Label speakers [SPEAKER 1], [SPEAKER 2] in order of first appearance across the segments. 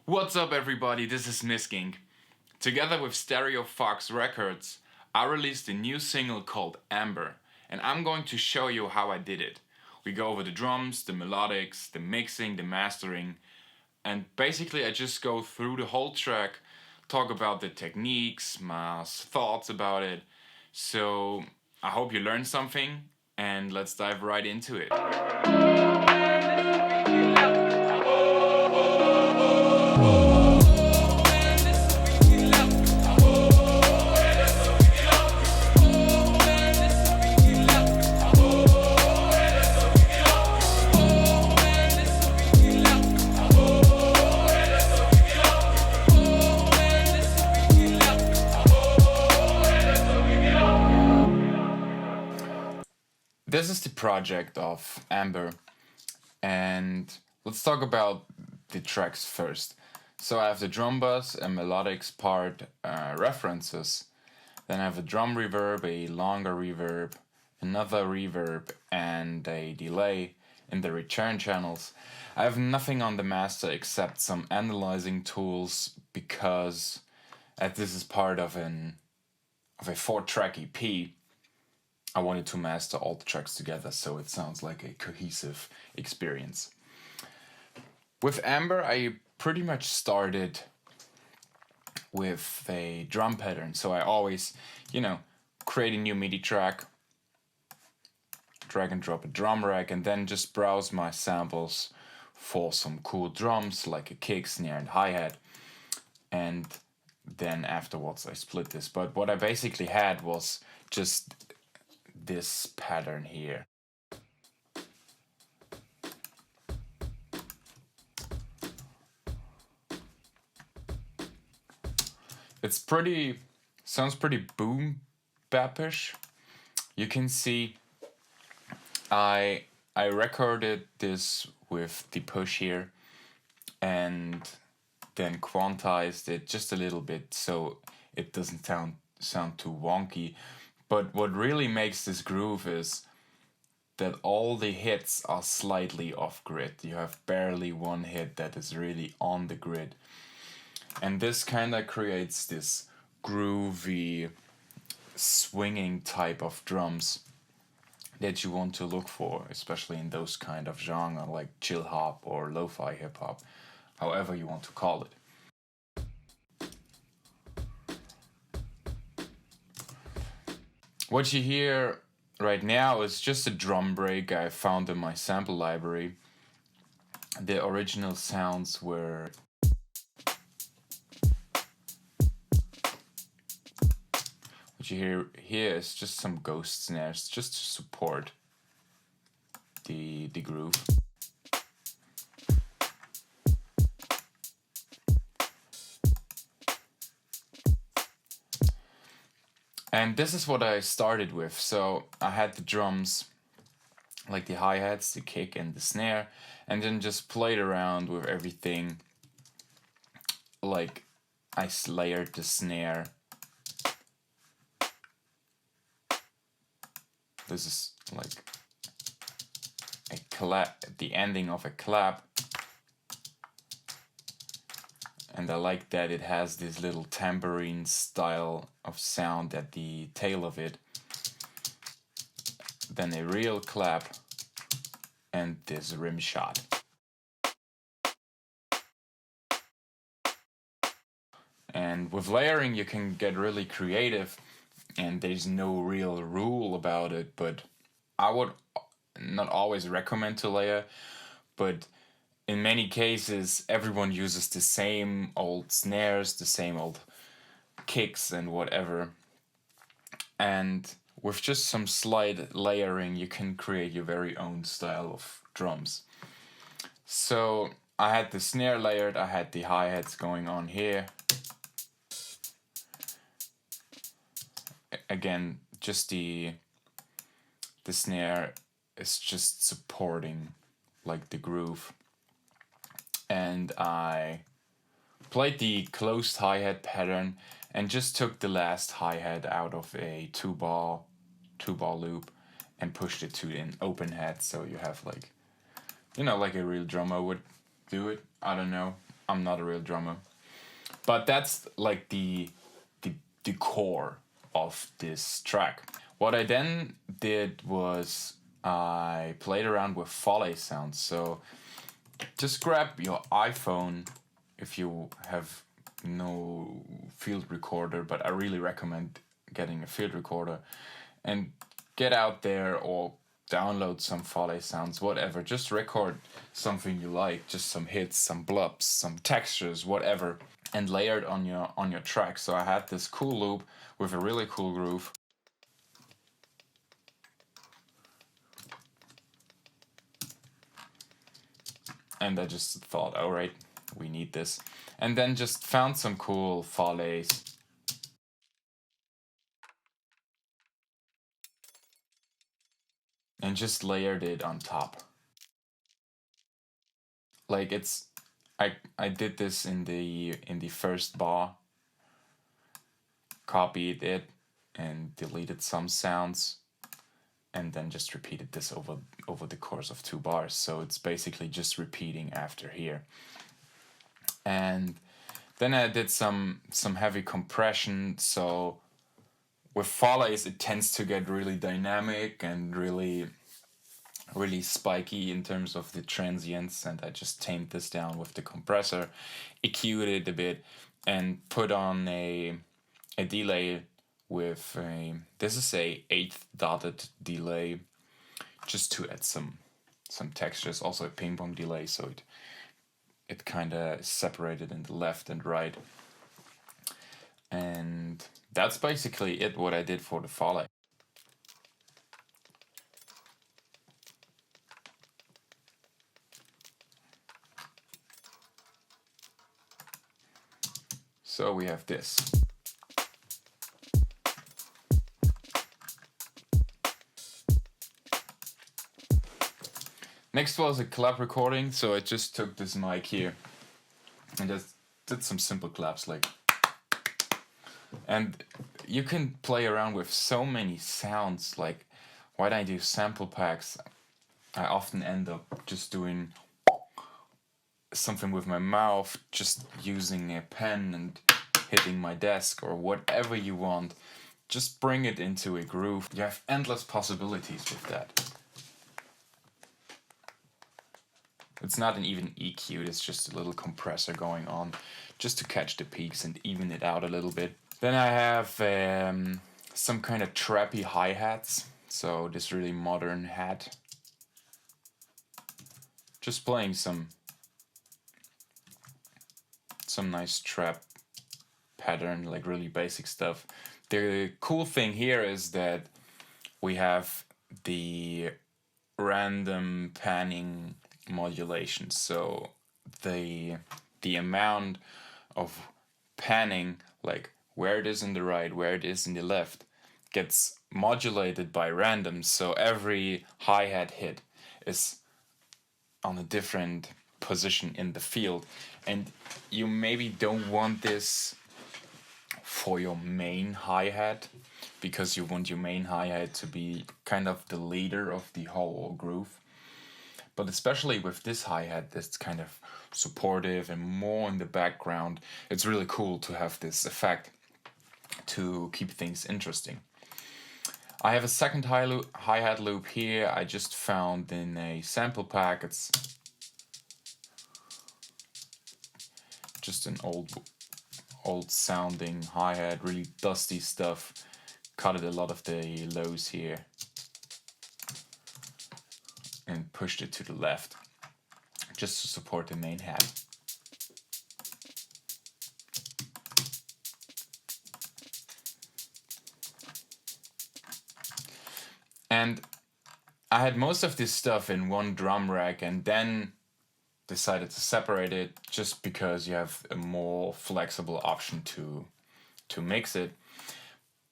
[SPEAKER 1] What's up everybody, this is Misc.Inc. Together with Stereo Fox Records, I released a new single called Amber, and I'm going to show you how I did it. We go over the drums, the melodics, the mixing, the mastering, and basically I just go through the whole track, talk about the techniques, my thoughts about it. So I hope you learned something, and let's dive right into it. This is the project of Amber, and let's talk about the tracks first. So I have the drum bus and melodics part references, then I have a drum reverb, a longer reverb, another reverb, and a delay in the return channels. I have nothing on the master except some analyzing tools because as this is part of a 4-track EP, I wanted to master all the tracks together so it sounds like a cohesive experience. With Amber, I pretty much started with a drum pattern. So I always, create a new MIDI track, drag and drop a drum rack, and then just browse my samples for some cool drums like a kick, snare, and hi-hat. And then afterwards I split this. But what I basically had was just this pattern here. It's sounds pretty boom bap-ish. You can see I recorded this with the push here and then quantized it just a little bit so it doesn't sound too wonky. But what really makes this groove is that all the hits are slightly off grid. You have barely one hit that is really on the grid. And this kind of creates this groovy, swinging type of drums that you want to look for, especially in those kind of genre like chill hop or lo-fi hip hop, however you want to call it. What you hear right now is just a drum break I found in my sample library. The original sounds were what you hear here is just some ghost snares just to support the groove. And this is what I started with. So I had the drums, like the hi-hats, the kick, and the snare, and then just played around with everything. Like I layered the snare. This is like a clap, the ending of a clap. And I like that it has this little tambourine style of sound at the tail of it. Then a real clap and this rim shot. And with layering you can get really creative and there's no real rule about it, but I would not always recommend to layer, but in many cases, everyone uses the same old snares, the same old kicks and whatever. And with just some slight layering, you can create your very own style of drums. So I had the snare layered, I had the hi-hats going on here. Again, just the snare is just supporting like the groove. And I played the closed hi-hat pattern and just took the last hi-hat out of a two-bar loop and pushed it to an open hat, so you have like a real drummer would do it. I don't know. I'm not a real drummer. But that's like the core of this track. What I then did was I played around with Foley Sounds. So just grab your iPhone if you have no field recorder, but I really recommend getting a field recorder, and get out there or download some Foley Sounds, whatever. Just record something you like, just some hits, some blubs, some textures, whatever, and layer it on your track. So I had this cool loop with a really cool groove. And I just thought, all right, we need this. And then just found some cool Foleys. And just layered it on top. Like I did this in the first bar, copied it and deleted some sounds, and then just repeated this over the course of 2 bars. So it's basically just repeating after here. And then I did some heavy compression. So with Foleys, it tends to get really dynamic and really spiky in terms of the transients, and I just tamed this down with the compressor, EQ'd it a bit, and put on a delay with this is a 8th dotted delay, just to add some textures. Also a ping pong delay, so it kind of separated in the left and right. And that's basically it, what I did for the Foley. So we have this. Next was a clap recording, so I just took this mic here and just did some simple claps, like. And you can play around with so many sounds. Like when I do sample packs, I often end up just doing something with my mouth, just using a pen and hitting my desk or whatever you want. Just bring it into a groove. You have endless possibilities with that. It's not an even EQ, it's just a little compressor going on just to catch the peaks and even it out a little bit. Then I have some kind of trappy hi-hats, so this really modern hat. Just playing some nice trap pattern, like really basic stuff. The cool thing here is that we have the random panning modulation, so the amount of panning, like where it is in the right, where it is in the left, gets modulated by random. So every hi-hat hit is on a different position in the field, and you maybe don't want this for your main hi-hat, because you want your main hi-hat to be kind of the leader of the whole groove. But especially with this hi-hat that's kind of supportive and more in the background, it's really cool to have this effect to keep things interesting. I have a second hi-hat loop here I just found in a sample pack. It's just an old sounding hi-hat, really dusty stuff. Cut a lot of the lows here and pushed it to the left just to support the main hat. And I had most of this stuff in one drum rack and then decided to separate it just because you have a more flexible option to mix it.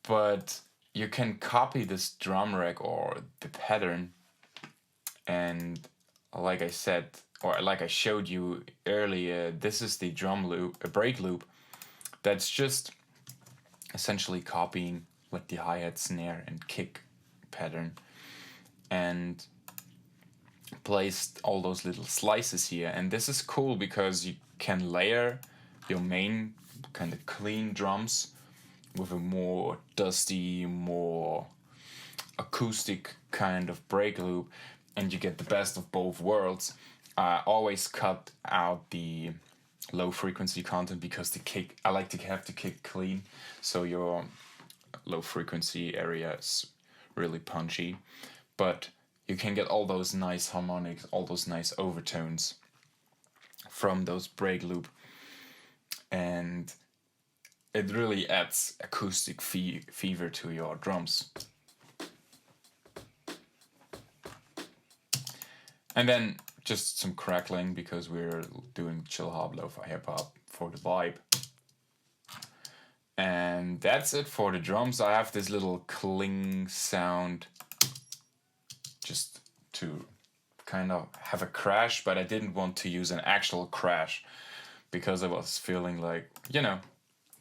[SPEAKER 1] But you can copy this drum rack or the pattern, and like I said, or like I showed you earlier, this is the drum loop, a break loop, that's just essentially copying like the hi-hat, snare, and kick pattern, and placed all those little slices here. And this is cool because you can layer your main kind of clean drums with a more dusty, more acoustic kind of break loop, and you get the best of both worlds. I always cut out the low frequency content because the kick, I like to have the kick clean, so your low frequency area is really punchy, but you can get all those nice harmonics, all those nice overtones from those break loop, and it really adds acoustic fever to your drums. And then just some crackling because we're doing chill hop, lo-fi hip hop for the vibe. And that's it for the drums. I have this little cling sound just to kind of have a crash, but I didn't want to use an actual crash because I was feeling like, you know,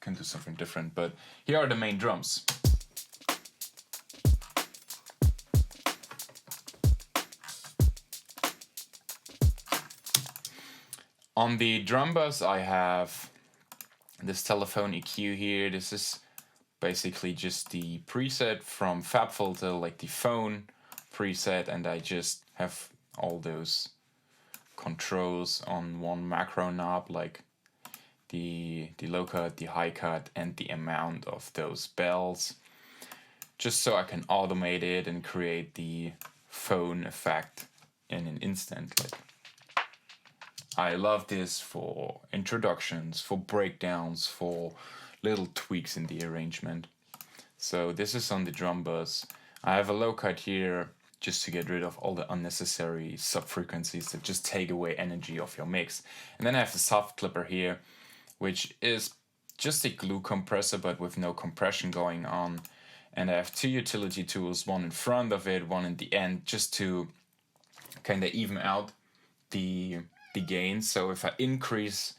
[SPEAKER 1] can do something different. But here are the main drums. On the drum bus, I have this telephone EQ here. This is basically just the preset from FabFilter, like the phone preset, and I just have all those controls on one macro knob, like the low cut, the high cut, and the amount of those bells, just so I can automate it and create the phone effect in an instant. Like, I love this for introductions, for breakdowns, for little tweaks in the arrangement. So this is on the drum bus. I have a low cut here just to get rid of all the unnecessary sub-frequencies that just take away energy of your mix. And then I have the soft clipper here, which is just a glue compressor but with no compression going on. And I have two utility tools, one in front of it, one in the end, just to kind of even out the gain. So if I increase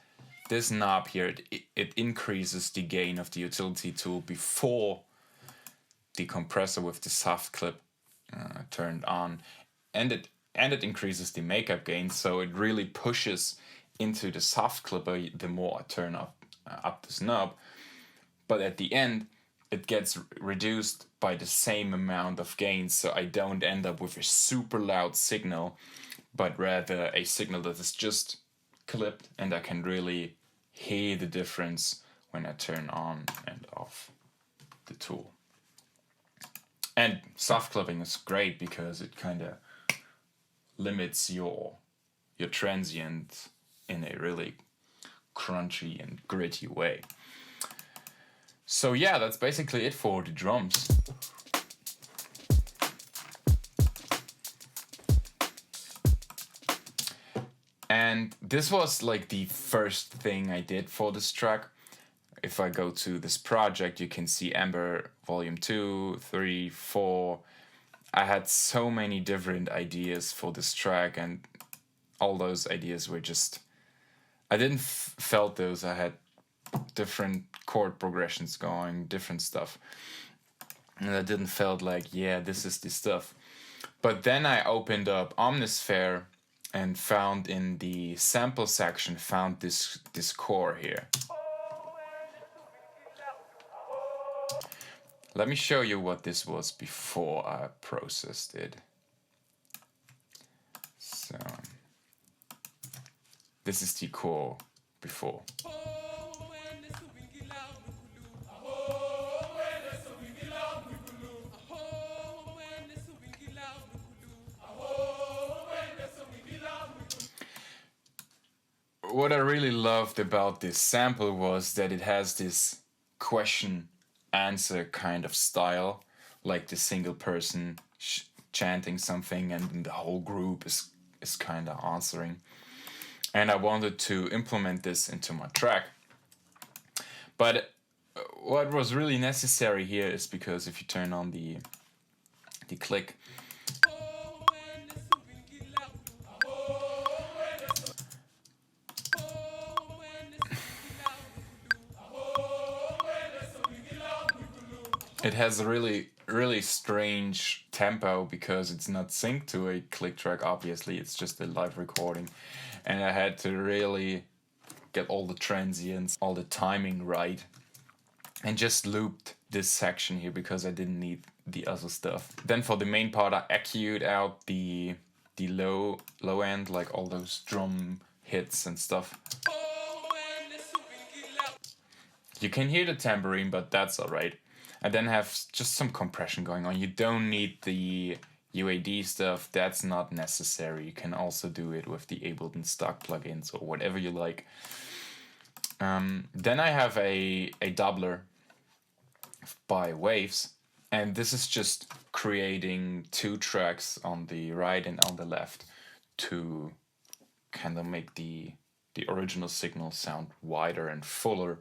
[SPEAKER 1] this knob here, it increases the gain of the utility tool before the compressor with the soft clip turned on, and it increases the makeup gain, so it really pushes into the soft clipper the more I turn up this knob. But at the end, it gets reduced by the same amount of gain, so I don't end up with a super loud signal, but rather a signal that is just clipped, and I can really hear the difference when I turn on and off the tool. And soft clipping is great because it kind of limits your transient in a really crunchy and gritty way. So yeah, that's basically it for the drums. And this was like the first thing I did for this track. If I go to this project, you can see Amber Volume 2, 3, 4. I had so many different ideas for this track, and all those ideas were just... I didn't felt those. I had different chord progressions going, different stuff. And I didn't felt like, yeah, this is the stuff. But then I opened up Omnisphere and found in the sample section, found this core here. Let me show you what this was before I processed it. So this is the core before. What I really loved about this sample was that it has this question answer kind of style, like the single person chanting something and the whole group is kind of answering. And I wanted to implement this into my track. But what was really necessary here is because if you turn on the click, it has a really strange tempo because it's not synced to a click track. Obviously, it's just a live recording, and I had to really get all the transients, all the timing right, and just looped this section here because I didn't need the other stuff. Then for the main part, I EQ'd out the low end, like all those drum hits and stuff. You can hear the tambourine, but that's alright. I then have just some compression going on. You don't need the UAD stuff, that's not necessary. You can also do it with the Ableton stock plugins or whatever you like. Then I have a doubler by Waves, and this is just creating 2 tracks on the right and on the left to kind of make the original signal sound wider and fuller.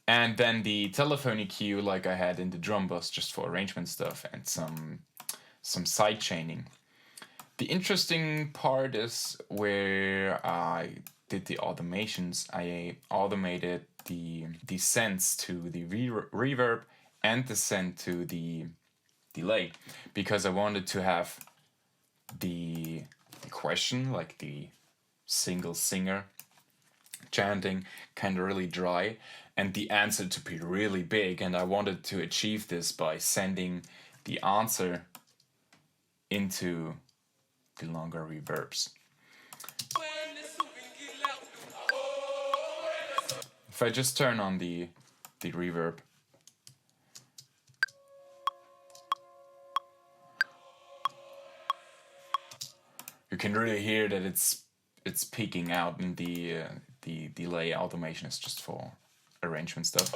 [SPEAKER 1] And then the telephone EQ like I had in the drum bus just for arrangement stuff and some side chaining. The interesting part is where I did the automations. I automated the sends to the reverb and the send to the delay because I wanted to have the question, like the single singer chanting, kind of really dry, and the answer to be really big, and I wanted to achieve this by sending the answer into the longer reverbs. If I just turn on the reverb, you can really hear that it's peaking out, and the delay automation is just for arrangement stuff.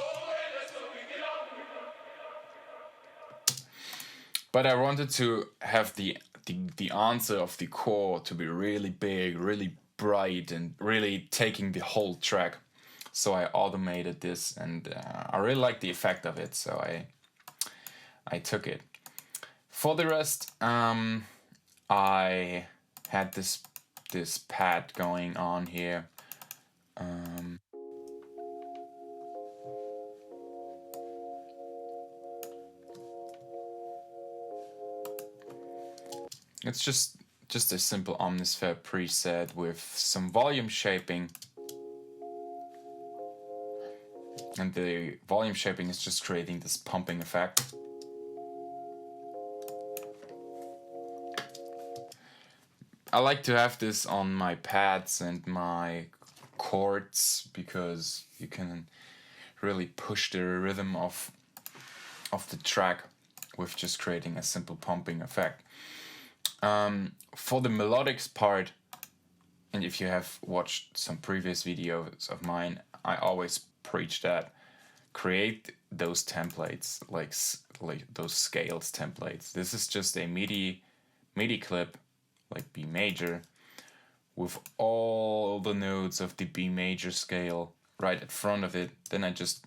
[SPEAKER 1] But I wanted to have the answer of the core to be really big, really bright, and really taking the whole track. So I automated this, and I really like the effect of it, so I took it. For the rest, I had this pad going on here. It's just a simple Omnisphere preset with some volume shaping. And the volume shaping is just creating this pumping effect. I like to have this on my pads and my chords because you can really push the rhythm of the track with just creating a simple pumping effect. For the melodics part, and if you have watched some previous videos of mine, I always preach that create those templates, like those scales templates. This is just a MIDI clip, like B major, with all the notes of the B major scale right in front of it. Then I just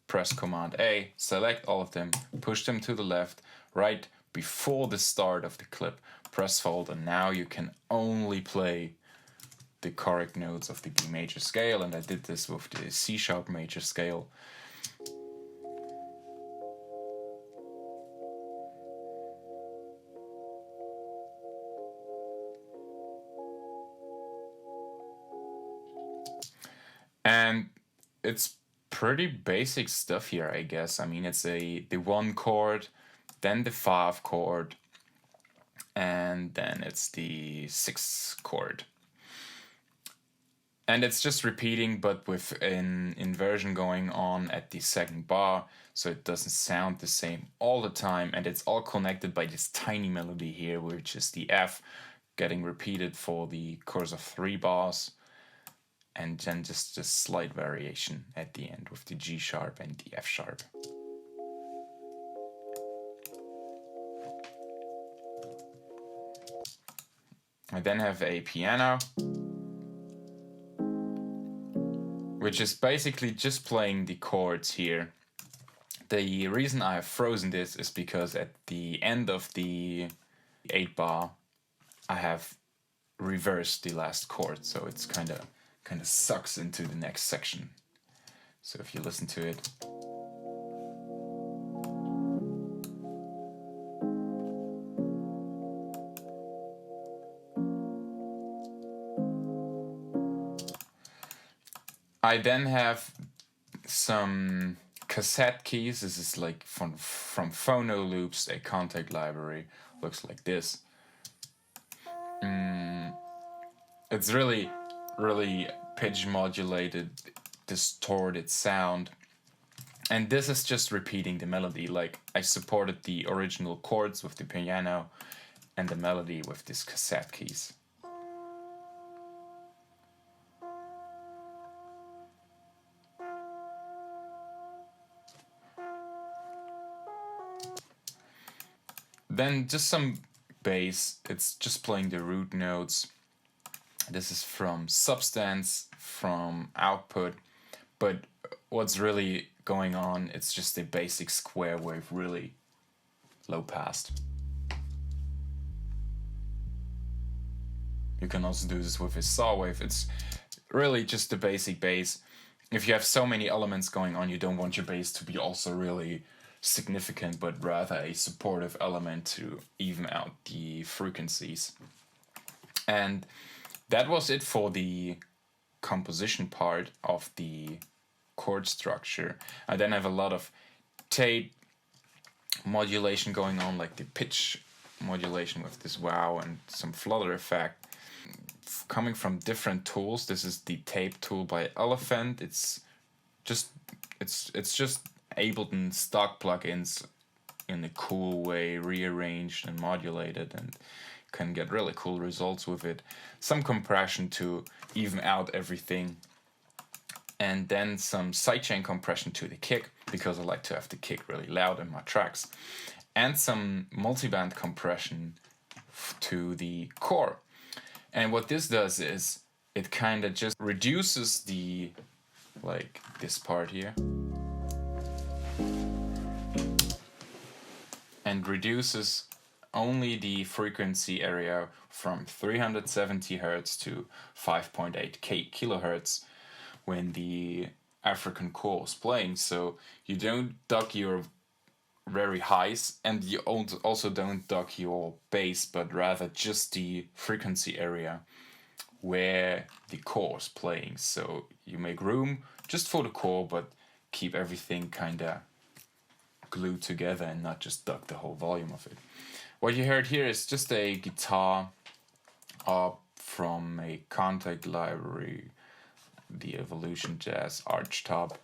[SPEAKER 1] press Command A, select all of them, push them to the left, right before the start of the clip, press Fold, and now you can only play the correct notes of the B major scale, and I did this with the C sharp major scale. And it's pretty basic stuff here, I guess. I mean, it's the 1 chord, then the 5 chord, and then it's the 6 chord. And it's just repeating, but with an inversion going on at the 2nd bar, so it doesn't sound the same all the time, and it's all connected by this tiny melody here, which is the F, getting repeated for the course of 3 bars, and then just a slight variation at the end with the G sharp and the F sharp. I then have a piano, which is basically just playing the chords here. The reason I have frozen this is because at the end of the 8 bar, I have reversed the last chord, so it's kind of sucks into the next section. So if you listen to it, I I then have some cassette keys. This is like from Phono Loops, a contact library. Looks like this. It's really pitch modulated, distorted sound. And this is just repeating the melody. Like, I supported the original chords with the piano and the melody with these cassette keys. Then just some bass. It's just playing the root notes. This is from Substance, from Output. But what's really going on, it's just a basic square wave, really low pass. You can also do this with a saw wave. It's really just the basic bass. If you have so many elements going on, you don't want your bass to be also really significant, but rather a supportive element to even out the frequencies. And that was it for the composition part of the chord structure. I then have a lot of tape modulation going on, like the pitch modulation with this wow and some flutter effect coming from different tools. This is the tape tool by Elephant. It's just Ableton stock plugins in a cool way, rearranged and modulated, and can get really cool results with it. Some compression to even out everything, and then some sidechain compression to the kick, because I like to have the kick really loud in my tracks, and some multiband compression to the core. And what this does is it kind of just reduces the, like this part here, and reduces only the frequency area from 370 Hz to 5.8 kilohertz when the African core is playing. So you don't duck your very highs, and you also don't duck your bass, but rather just the frequency area where the core is playing. So you make room just for the core, but keep everything kind of glued together and not just duck the whole volume of it. What you heard here is just a guitar up from a contact library, the Evolution Jazz Archtop,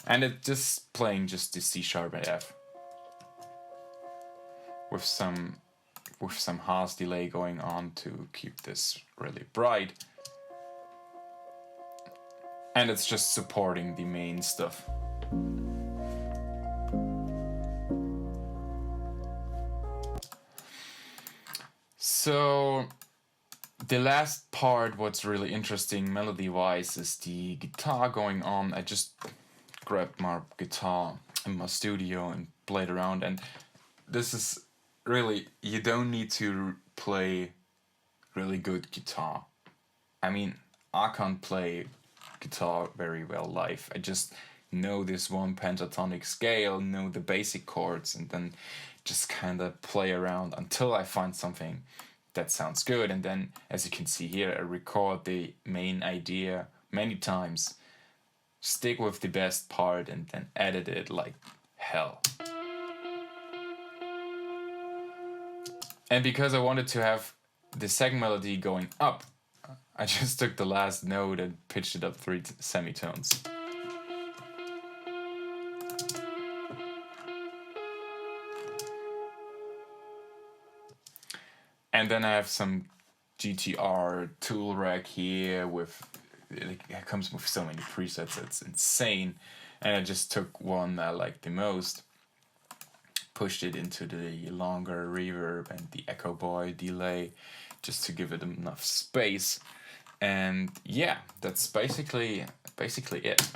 [SPEAKER 1] and it's just playing just the C sharp and F with some Haas delay going on to keep this really bright, and it's just supporting the main stuff. So the last part, what's really interesting melody-wise, is the guitar going on. I just grabbed my guitar in my studio and played around, and this is really, you don't need to play really good guitar. I mean, I can't play guitar very well live. I just know this one pentatonic scale, know the basic chords, and then just kind of play around until I find something that sounds good. And then, as you can see here, I record the main idea many times, stick with the best part, and then edit it like hell. And because I wanted to have the second melody going up, I just took the last note and pitched it up 3 semitones. And then I have some GTR tool rack here with, it comes with so many presets, it's insane. And I just took one I liked the most, pushed it into the longer reverb and the Echo Boy delay just to give it enough space. And yeah, that's basically it.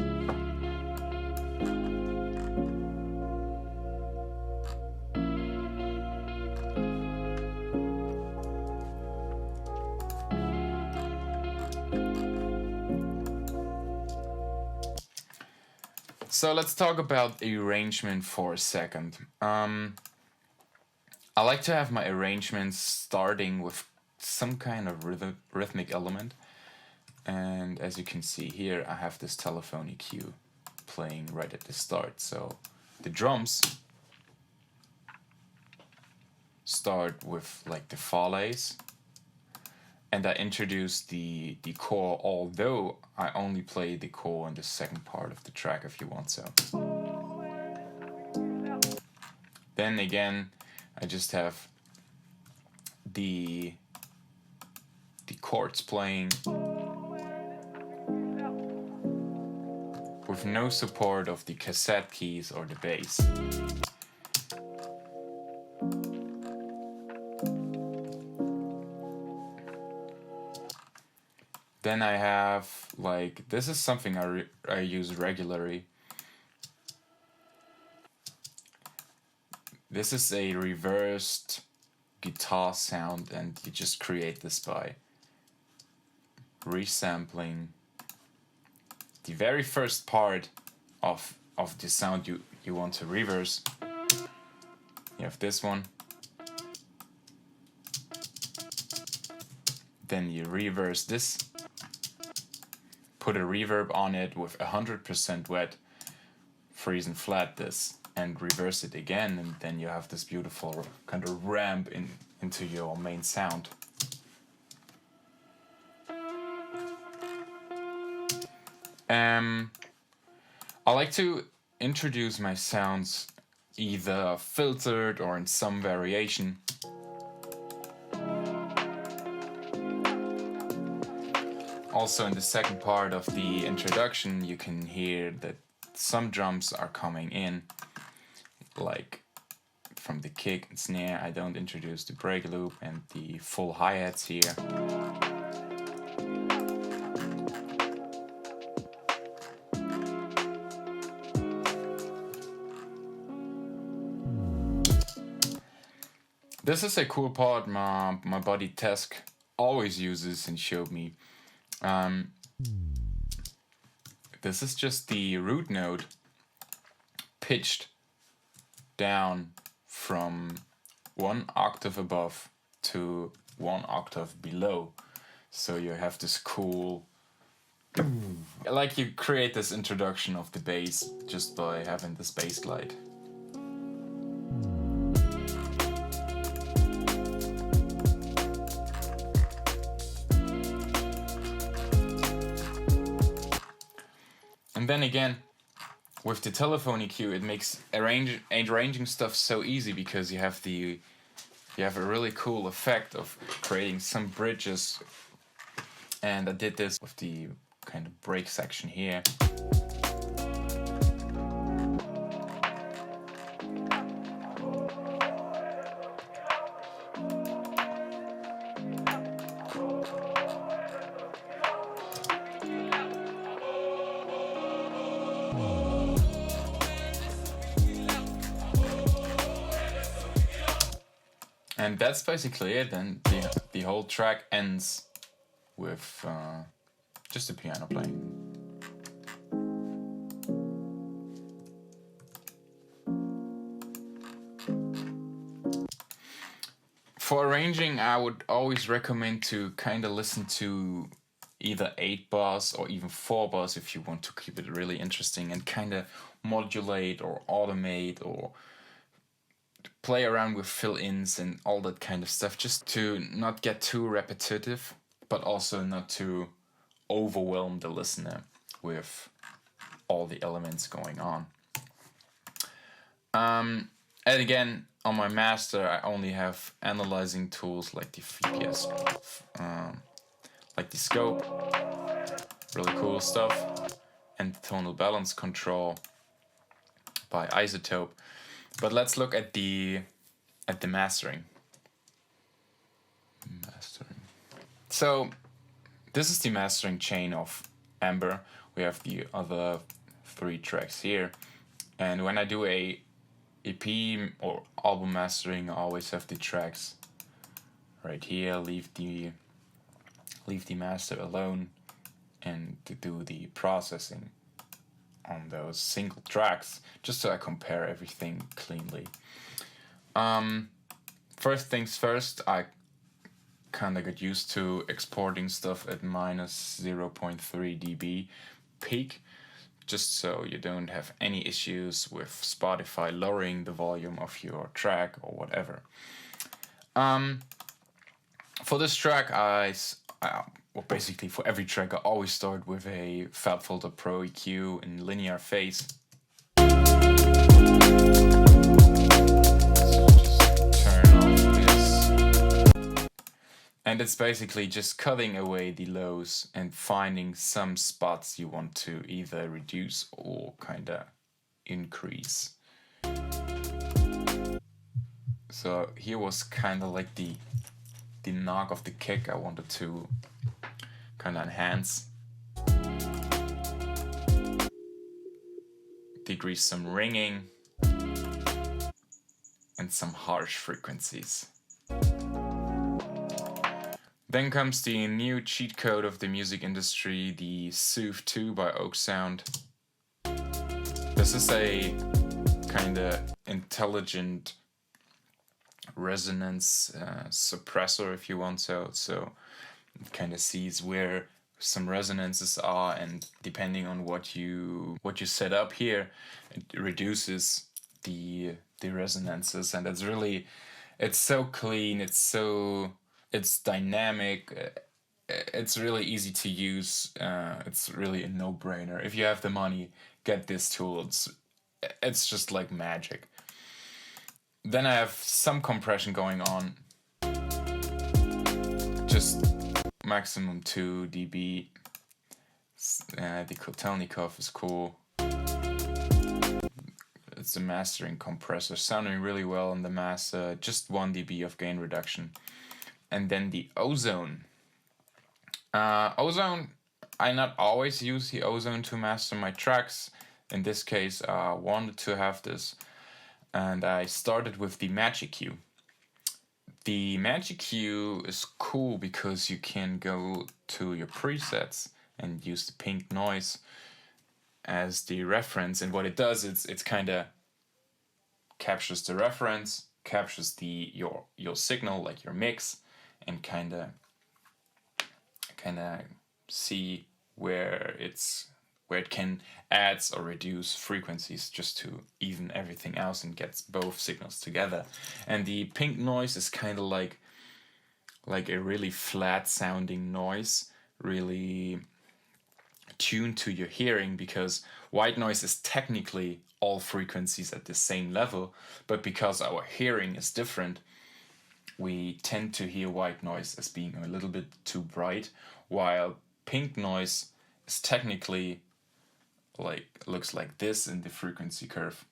[SPEAKER 1] So let's talk about arrangement for a second. I like to have my arrangements starting with some kind of rhythmic element. And as you can see here, I have this telephone EQ playing right at the start. So the drums start with like the Foleys, and I introduce the core, although I only play the core in the second part of the track if you want so. Then again, I just have the chords playing with no support of the cassette keys or the bass. Then I have, like, this is something I use regularly. This is a reversed guitar sound, and you just create this by resampling the very first part of the sound you want to reverse. You have this one. Then you reverse this. Put a reverb on it with 100% wet, freeze and flat this, and reverse it again, and then you have this beautiful kind of ramp into your main sound. I like to introduce my sounds either filtered or in some variation. Also in the second part of the introduction you can hear that some drums are coming in, like from the kick and snare. I don't introduce the break loop and the full hi-hats here. This is a cool part my buddy Tesk always uses and showed me. This is just the root note pitched down from 1 octave above to 1 octave below. So you have this cool, like you create this introduction of the bass just by having this bass glide. And then again, with the telephone EQ, it makes arranging stuff so easy, because you have a really cool effect of creating some bridges. And I did this with the kind of break section here. And that's basically it, and the whole track ends with just the piano playing. For arranging, I would always recommend to kind of listen to either 8 bars or even 4 bars if you want to keep it really interesting, and kind of modulate or automate or play around with fill-ins and all that kind of stuff, just to not get too repetitive, but also not to overwhelm the listener with all the elements going on. And again, on my master, I only have analyzing tools like the VPS, like the scope, really cool stuff, and the tonal balance control by Isotope. But let's look at the mastering. So this is the mastering chain of Amber. We have the other 3 tracks here, and when I do a EP or album mastering, I always have the tracks right here. Leave the master alone and to do the processing on those single tracks, just so I compare everything cleanly. First things first, I kind of got used to exporting stuff at minus 0.3 dB peak, just so you don't have any issues with Spotify lowering the volume of your track or whatever. For this track, well, basically for every track, I always start with a FabFilter Pro EQ in linear phase. And it's basically just cutting away the lows and finding some spots you want to either reduce or kinda increase. So here was kinda like the knock of the kick I wanted to kinda enhance. Decrease some ringing and some harsh frequencies. Then comes the new cheat code of the music industry, the Soothe 2 by Oak Sound. This is a kinda intelligent resonance suppressor, if you want so it kind of sees where some resonances are, and depending on what you set up here, it reduces the resonances. And it's so clean, it's dynamic, it's really easy to use. It's really a no-brainer. If you have the money, get this tool. It's just like magic. Then I have some compression going on, just maximum 2 dB. The Kotelnikov is cool. It's a mastering compressor, sounding really well on the master, just 1 dB of gain reduction. And then the Ozone. Ozone, I not always use the Ozone to master my tracks. In this case, I wanted to have this, and I started with the Magic Cue. The Magic Cue is cool because you can go to your presets and use the pink noise as the reference, and what it does is it's kind of captures the reference, captures your signal, like your mix, and kind of see where it can add or reduce frequencies just to even everything else and gets both signals together. And the pink noise is kind of like a really flat sounding noise, really tuned to your hearing, because white noise is technically all frequencies at the same level, but because our hearing is different, we tend to hear white noise as being a little bit too bright, while pink noise is technically looks like this in the frequency curve,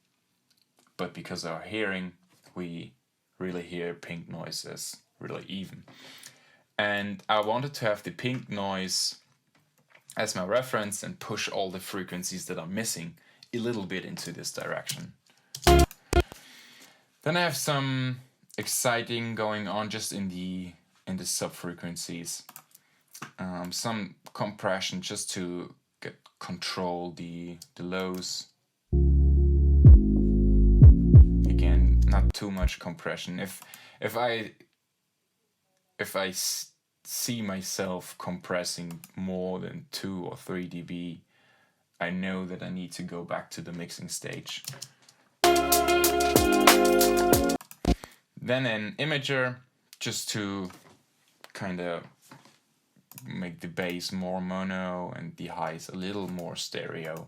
[SPEAKER 1] but because of our hearing, we really hear pink noise as really even. And I wanted to have the pink noise as my reference and push all the frequencies that are missing a little bit into this direction. Then I have some exciting going on just in the sub frequencies, some compression just to control the lows. Again, not too much compression. If I see myself compressing more than 2 or 3 dB, I know that I need to go back to the mixing stage. Then an imager, just to kind of make the bass more mono and the highs a little more stereo.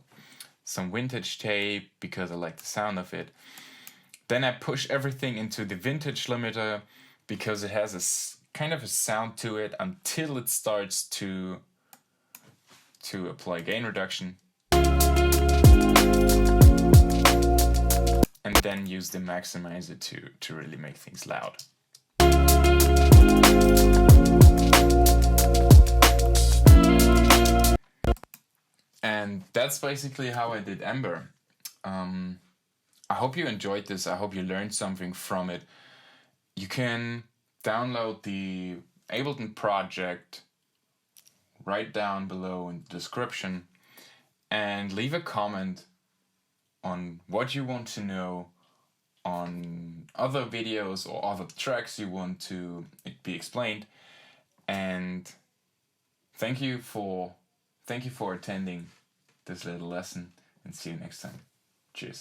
[SPEAKER 1] Some vintage tape because I like the sound of it. Then I push everything into the vintage limiter because it has a kind of a sound to it until it starts to apply gain reduction. And then use the maximizer to really make things loud. And that's basically how I did Ember. I hope you enjoyed this. I hope you learned something from it. You can download the Ableton project right down below in the description and leave a comment on what you want to know, on other videos or other tracks you want to be explained. And thank you for attending this little lesson, and see you next time. Cheers.